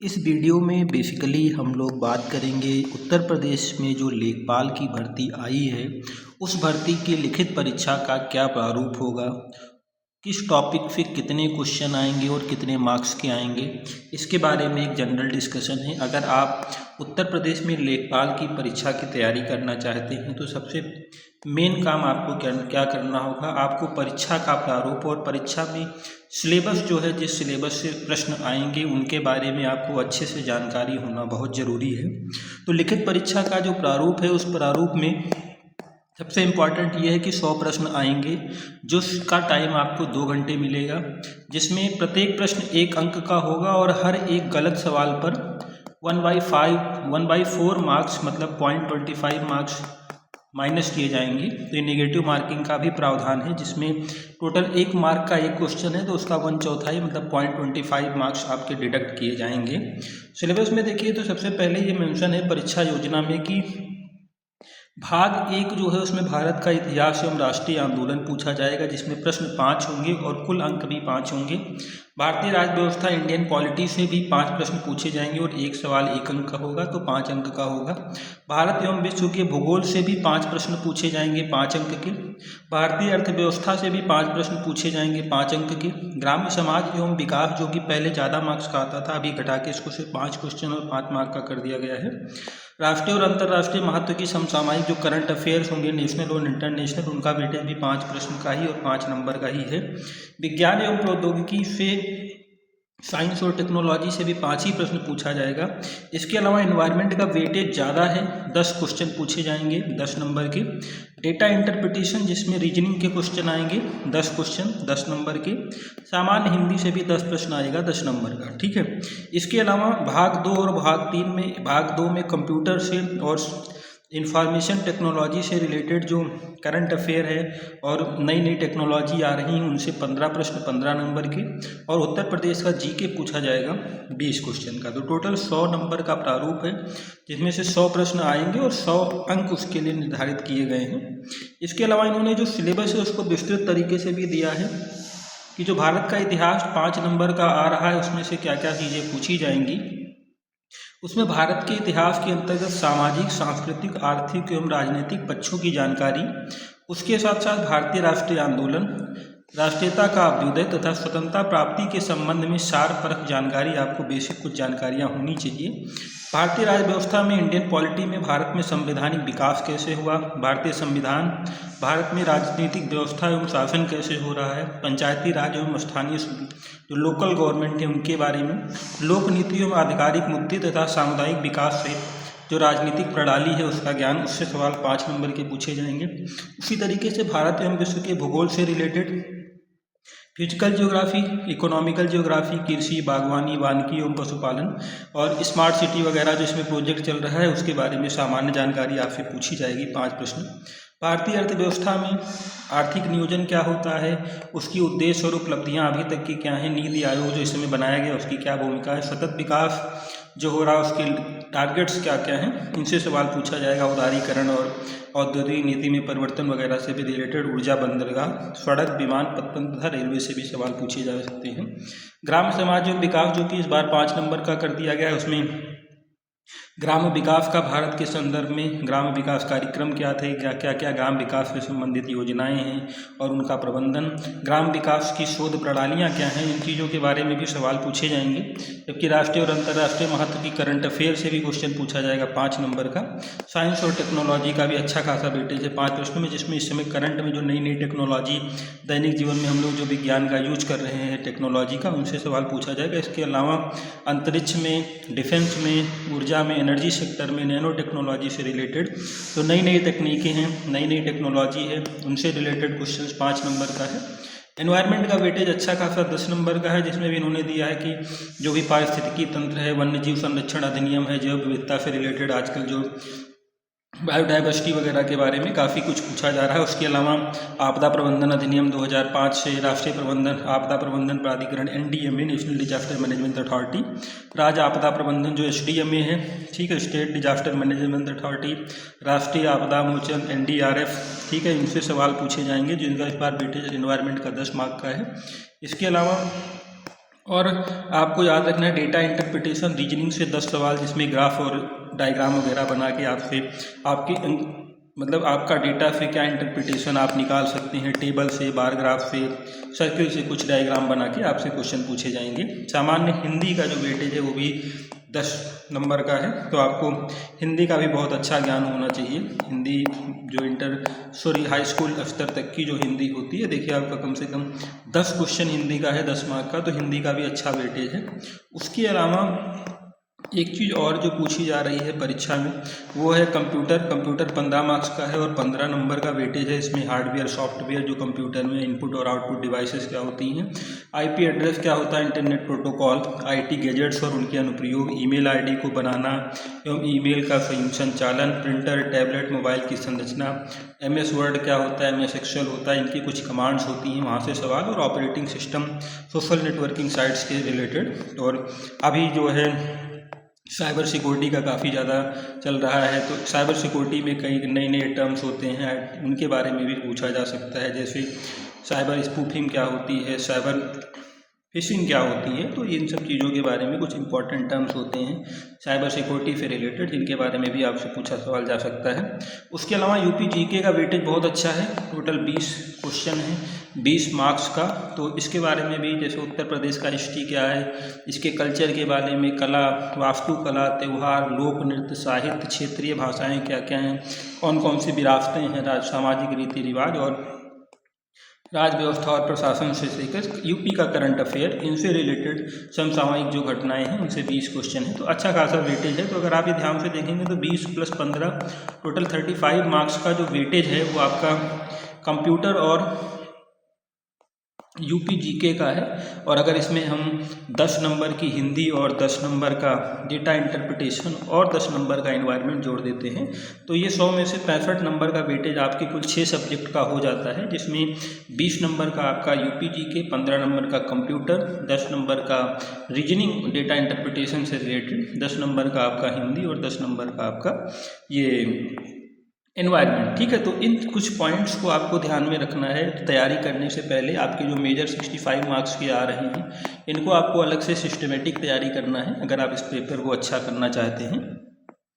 इस वीडियो में बेसिकली हम लोग बात करेंगे उत्तर प्रदेश में जो लेखपाल की भर्ती आई है उस भर्ती की लिखित परीक्षा का क्या प्रारूप होगा, किस टॉपिक पे कितने क्वेश्चन आएंगे और कितने मार्क्स के आएंगे, इसके बारे में एक जनरल डिस्कशन है। अगर आप उत्तर प्रदेश में लेखपाल की परीक्षा की तैयारी करना चाहते हैं तो सबसे मेन काम आपको क्या करना होगा, आपको परीक्षा का प्रारूप और परीक्षा में सिलेबस जो है, जिस सिलेबस से प्रश्न आएंगे उनके बारे में आपको अच्छे से जानकारी होना बहुत ज़रूरी है। तो लिखित परीक्षा का जो प्रारूप है उस प्रारूप में सबसे इम्पॉर्टेंट ये है कि 100 प्रश्न आएंगे, जिसका टाइम आपको 2 घंटे मिलेगा, जिसमें प्रत्येक प्रश्न 1 अंक का होगा और हर एक गलत सवाल पर 1/4 मार्क्स मतलब 0.25 मार्क्स माइनस किए जाएंगे। तो ये नेगेटिव मार्किंग का भी प्रावधान है, जिसमें टोटल 1 मार्क का एक क्वेश्चन है तो उसका 1/4 मतलब 0.25 मार्क्स आपके डिडक्ट किए जाएंगे। सिलेबस में देखिए तो सबसे पहले ये मेंशन है परीक्षा योजना में कि भाग 1 जो है उसमें भारत का इतिहास एवं राष्ट्रीय आंदोलन पूछा जाएगा, जिसमें प्रश्न 5 होंगे और कुल अंक भी 5 होंगे। भारतीय राज्य व्यवस्था इंडियन पॉलिटी से भी 5 प्रश्न पूछे जाएंगे और एक सवाल 1 अंक का होगा तो 5 अंक का होगा। भारत एवं विश्व के भूगोल से भी 5 प्रश्न पूछे जाएंगे 5 अंक के। भारतीय अर्थव्यवस्था से भी 5 प्रश्न पूछे जाएंगे 5 अंक के। ग्राम्य समाज एवं विकास जो कि पहले ज़्यादा मार्क्स का आता था, अभी घटा के इसको सिर्फ 5 क्वेश्चन और 5 मार्क का कर दिया गया है। राष्ट्रीय और अंतर्राष्ट्रीय महत्व की समसामयिक जो करंट अफेयर्स होंगे नेशनल और इंटरनेशनल, उनका वेटेज भी 5 प्रश्न का ही और 5 नंबर का ही है। विज्ञान एवं प्रौद्योगिकी से, साइंस और टेक्नोलॉजी से भी 5 ही प्रश्न पूछा जाएगा। इसके अलावा एनवायरनमेंट का वेटेज ज़्यादा है, 10 क्वेश्चन पूछे जाएंगे 10 नंबर के। डेटा इंटरप्रिटेशन जिसमें रीजनिंग के क्वेश्चन आएंगे 10 क्वेश्चन 10 नंबर के। सामान्य हिंदी से भी 10 प्रश्न आएगा 10 नंबर का, ठीक है। इसके अलावा भाग 2 और भाग 3 में, भाग 2 में कंप्यूटर से और इंफॉर्मेशन टेक्नोलॉजी से रिलेटेड जो करंट अफेयर है और नई नई टेक्नोलॉजी आ रही हैं उनसे 15 प्रश्न 15 नंबर के, और उत्तर प्रदेश का जीके पूछा जाएगा 20 क्वेश्चन का। तो टोटल 100 नंबर का प्रारूप है, जिसमें से 100 प्रश्न आएंगे और 100 अंक उसके लिए निर्धारित किए गए हैं। इसके अलावा इन्होंने जो सिलेबस है उसको विस्तृत तरीके से भी दिया है कि जो भारत का इतिहास 5 नंबर का आ रहा है उसमें से क्या क्या चीज़ें पूछी जाएंगी। उसमें भारत के इतिहास के अंतर्गत सामाजिक, सांस्कृतिक, आर्थिक एवं राजनीतिक पक्षों की जानकारी, उसके साथ साथ भारतीय राष्ट्रीय आंदोलन, राष्ट्रीयता का अभ्युदय तथा स्वतंत्रता प्राप्ति के संबंध में सार परख जानकारी, आपको बेसिक कुछ जानकारियाँ होनी चाहिए। भारतीय राज्य व्यवस्था में, इंडियन पॉलिटी में भारत में संवैधानिक विकास कैसे हुआ, भारतीय संविधान, भारत में राजनीतिक व्यवस्था एवं शासन कैसे हो रहा है, पंचायती राज एवं स्थानीय जो लोकल गवर्नमेंट है उनके बारे में, लोक नीति एवं आधिकारिक मुद्दे तथा सामुदायिक विकास से जो राजनीतिक प्रणाली है उसका ज्ञान, उससे सवाल 5 नंबर के पूछे जाएंगे। उसी तरीके से भारत एवं विश्व के भूगोल से related physical geography, economical geography, कृषि, बागवानी, वानिकी एवं पशुपालन और स्मार्ट सिटी वगैरह जो इसमें प्रोजेक्ट चल रहा है उसके बारे में सामान्य जानकारी आपसे पूछी जाएगी 5 प्रश्न। भारतीय अर्थव्यवस्था में आर्थिक नियोजन क्या होता है, उसकी उद्देश्य और उपलब्धियां अभी तक की क्या हैं, नीति आयोग जो इसमें बनाया गया उसकी क्या भूमिका है, सतत विकास जो हो रहा है उसके टारगेट्स क्या क्या हैं, इनसे सवाल पूछा जाएगा। उदारीकरण और औद्योगिक नीति में परिवर्तन वगैरह से भी रिलेटेड, ऊर्जा, बंदरगाह, सड़क, विमान पत्तन तथा रेलवे से भी सवाल पूछे जा सकते हैं। ग्राम समाज एवं विकास जो कि इस बार 5 नंबर का कर दिया गया है, उसमें ग्राम विकास का भारत के संदर्भ में ग्राम विकास कार्यक्रम क्या थे, क्या क्या ग्राम विकास से संबंधित योजनाएं हैं और उनका प्रबंधन, ग्राम विकास की शोध प्रणालियां क्या हैं, इन चीज़ों के बारे में भी सवाल पूछे जाएंगे। जबकि राष्ट्रीय और अंतर्राष्ट्रीय महत्व की करंट अफेयर से भी क्वेश्चन पूछा जाएगा 5 नंबर का। साइंस और टेक्नोलॉजी का भी अच्छा खासा वेटेज है 5 प्रश्नों में, जिसमें इस समय करंट में जो नई नई टेक्नोलॉजी दैनिक जीवन में हम लोग जो विज्ञान का यूज कर रहे हैं टेक्नोलॉजी का, उनसे सवाल पूछा जाएगा। इसके अलावा अंतरिक्ष में, डिफेंस में, ऊर्जा में, एनर्जी सेक्टर में, नैनो टेक्नोलॉजी से रिलेटेड तो नई नई तकनीकें हैं, नई नई टेक्नोलॉजी है, उनसे रिलेटेड क्वेश्चंस 5 नंबर का है। एनवायरनमेंट का वेटेज अच्छा खासा 10 नंबर का है, जिसमें भी इन्होंने दिया है कि जो भी पारिस्थितिकी तंत्र है, वन्य जीव संरक्षण अधिनियम है, जैव विविधता से रिलेटेड आजकल जो बायोडाइवर्सिटी वगैरह के बारे में काफ़ी कुछ पूछा जा रहा है। उसके अलावा आपदा प्रबंधन अधिनियम 2005 से राष्ट्रीय आपदा प्रबंधन प्राधिकरण NDMA, national disaster management authority, राज्य आपदा प्रबंधन जो SDMA है, ठीक है, स्टेट डिजास्टर मैनेजमेंट अथॉरिटी, राष्ट्रीय आपदा मोचन NDRF, ठीक है, इनसे सवाल पूछे जाएंगे, जिनका इस बार वेटेज एनवायरनमेंट का 10 मार्क का है। इसके अलावा और आपको याद रखना है डेटा इंटरप्रिटेशन रीजनिंग से 10 सवाल, जिसमें ग्राफ और डायग्राम वगैरह बना के आपसे आपकी मतलब आपका डेटा से क्या इंटरप्रिटेशन आप निकाल सकते हैं, टेबल से, बार ग्राफ से, सर्किल से कुछ डायग्राम बना के आपसे क्वेश्चन पूछे जाएंगे। सामान्य हिंदी का जो वेटेज है वो भी 10 नंबर का है, तो आपको हिंदी का भी बहुत अच्छा ज्ञान होना चाहिए। हिंदी जो हाई स्कूल स्तर तक की जो हिंदी होती है, देखिए आपका कम से कम 10 क्वेश्चन हिंदी का है, 10 मार्क का, तो हिंदी का भी अच्छा वेटेज है। उसके अलावा एक चीज़ और जो पूछी जा रही है परीक्षा में वो है कंप्यूटर 15 मार्क्स का है और 15 नंबर का वेटेज है। इसमें हार्डवेयर सॉफ्टवेयर जो कंप्यूटर में इनपुट और आउटपुट डिवाइसेस क्या होती हैं, आईपी एड्रेस क्या होता है, इंटरनेट प्रोटोकॉल, आईटी गैजेट्स और उनके अनुप्रयोग, ईमेल आईडी को बनाना एवं ईमेल का संचालन, प्रिंटर, टैबलेट, मोबाइल की संरचना, एमएस वर्ड क्या होता है, एमएस एक्सेल होता है, इनकी कुछ कमांड्स होती हैं, वहाँ से सवाल, और operating system, social networking sites के रिलेटेड। और अभी जो है साइबर सिक्योरिटी का काफ़ी ज़्यादा चल रहा है, तो साइबर सिक्योरिटी में कई नए नए टर्म्स होते हैं, उनके बारे में भी पूछा जा सकता है। जैसे साइबर स्पूफिंग क्या होती है, साइबर फिशिंग क्या होती है, तो इन सब चीज़ों के बारे में कुछ इंपॉर्टेंट टर्म्स होते हैं साइबर सिक्योरिटी से रिलेटेड, जिनके बारे में भी आपसे पूछा सवाल जा सकता है। उसके अलावा यूपी जीके का वेटेज बहुत अच्छा है, टोटल 20 क्वेश्चन है, 20 मार्क्स का। तो इसके बारे में भी, जैसे उत्तर प्रदेश का हिस्ट्री क्या है, इसके कल्चर के बारे में, कला, वास्तुकला, त्यौहार, लोक नृत्य, साहित्य, क्षेत्रीय भाषाएँ क्या क्या हैं, कौन कौन सी विरासतें हैं, सामाजिक रीति रिवाज और राज व्यवस्था और प्रशासन से लेकर यूपी का करंट अफेयर, इनसे रिलेटेड समसामयिक जो घटनाएं हैं उनसे 20 क्वेश्चन है, तो अच्छा खासा वेटेज है। तो अगर आप ये ध्यान से देखेंगे तो 20 + 15 टोटल 35 मार्क्स का जो वेटेज है वो आपका कंप्यूटर और यूपी जीके का है। और अगर इसमें हम 10 नंबर की हिंदी और 10 नंबर का डेटा इंटरप्रिटेशन और 10 नंबर का एनवायरनमेंट जोड़ देते हैं तो ये 100 में से 65 नंबर का वेटेज आपके कुल 6 सब्जेक्ट का हो जाता है, जिसमें 20 नंबर का आपका यूपी जीके, 15 नंबर का कंप्यूटर, 10 नंबर का रीजनिंग डेटा इंटरप्रिटेशन से रिलेटेड, 10 नंबर का आपका हिंदी और 10 नंबर का आपका ये एनवायरनमेंट। ठीक है, तो इन कुछ पॉइंट्स को आपको ध्यान में रखना है तैयारी करने से पहले। आपके जो मेजर 65 मार्क्स के आ रहे हैं इनको आपको अलग से सिस्टमेटिक तैयारी करना है अगर आप इस पेपर को अच्छा करना चाहते हैं।